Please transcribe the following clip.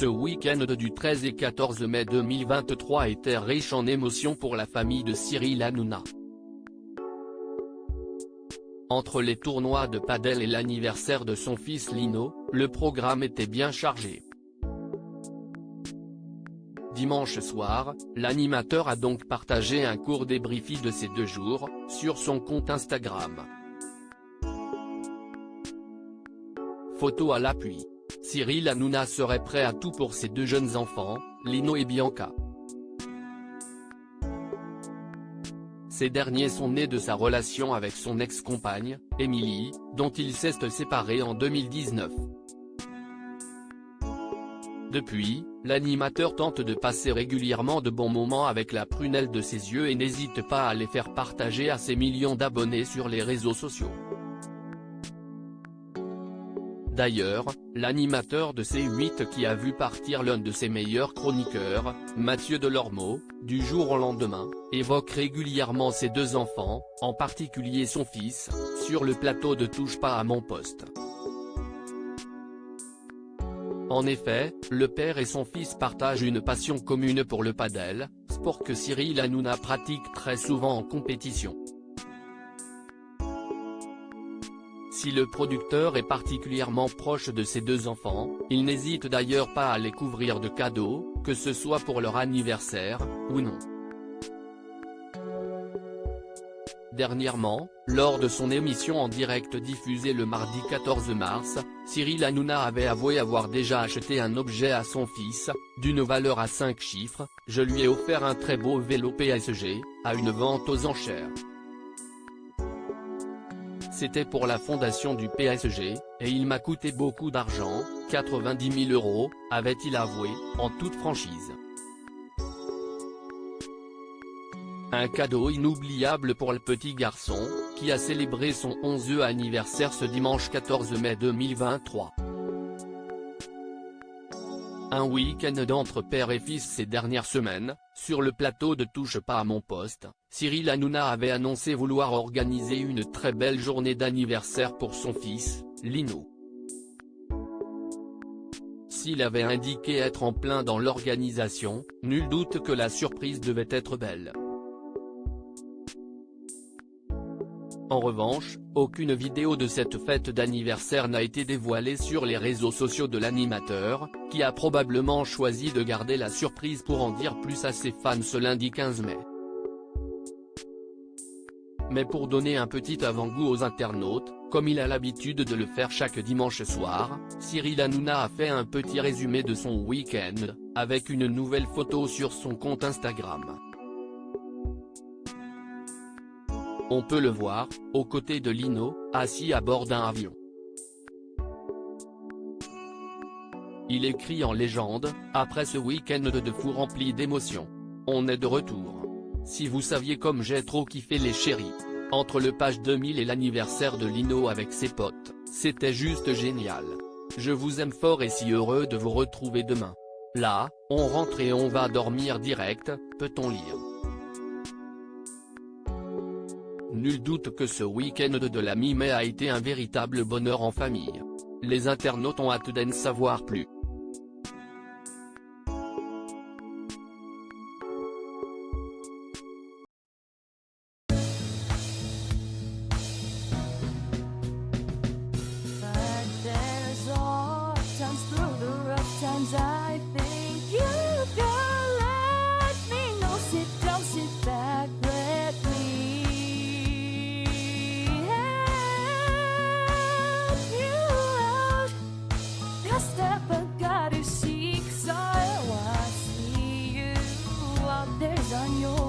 Ce week-end du 13 et 14 mai 2023 était riche en émotions pour la famille de Cyril Hanouna. Entre les tournois de padel et l'anniversaire de son fils Lino, le programme était bien chargé. Dimanche soir, l'animateur a donc partagé un court débrief de ces 2 jours, sur son compte Instagram. Photo à l'appui. Cyril Hanouna serait prêt à tout pour ses 2 jeunes enfants, Lino et Bianca. Ces derniers sont nés de sa relation avec son ex-compagne, Émilie, dont il s'est séparé en 2019. Depuis, l'animateur tente de passer régulièrement de bons moments avec la prunelle de ses yeux et n'hésite pas à les faire partager à ses millions d'abonnés sur les réseaux sociaux. D'ailleurs, l'animateur de C8 qui a vu partir l'un de ses meilleurs chroniqueurs, Mathieu Delormeau, du jour au lendemain, évoque régulièrement ses 2 enfants, en particulier son fils, sur le plateau de Touche pas à mon poste. En effet, le père et son fils partagent une passion commune pour le padel, sport que Cyril Hanouna pratique très souvent en compétition. Si le producteur est particulièrement proche de ses 2 enfants, il n'hésite d'ailleurs pas à les couvrir de cadeaux, que ce soit pour leur anniversaire, ou non. Dernièrement, lors de son émission en direct diffusée le mardi 14 mars, Cyril Hanouna avait avoué avoir déjà acheté un objet à son fils, d'une valeur à 5 chiffres, « Je lui ai offert un très beau vélo PSG, à une vente aux enchères. C'était pour la fondation du PSG, et il m'a coûté beaucoup d'argent, 90 000 €, avait-il avoué, en toute franchise. Un cadeau inoubliable pour le petit garçon, qui a célébré son 11e anniversaire ce dimanche 14 mai 2023. Un week-end entre père et fils ces dernières semaines, sur le plateau de Touche pas à mon poste, Cyril Hanouna avait annoncé vouloir organiser une très belle journée d'anniversaire pour son fils, Lino. S'il avait indiqué être en plein dans l'organisation, nul doute que la surprise devait être belle. En revanche, aucune vidéo de cette fête d'anniversaire n'a été dévoilée sur les réseaux sociaux de l'animateur, qui a probablement choisi de garder la surprise pour en dire plus à ses fans ce lundi 15 mai. Mais pour donner un petit avant-goût aux internautes, comme il a l'habitude de le faire chaque dimanche soir, Cyril Hanouna a fait un petit résumé de son week-end, avec une nouvelle photo sur son compte Instagram. On peut le voir, aux côtés de Lino, assis à bord d'un avion. Il écrit en légende, après ce week-end de fou rempli d'émotions. On est de retour. Si vous saviez comme j'ai trop kiffé les chéris. Entre le page 2000 et l'anniversaire de Lino avec ses potes, c'était juste génial. Je vous aime fort et si heureux de vous retrouver demain. Là, on rentre et on va dormir direct, peut-on lire. Nul doute que ce week-end de la mi-mai a été un véritable bonheur en famille. Les internautes ont hâte d'en savoir plus. On your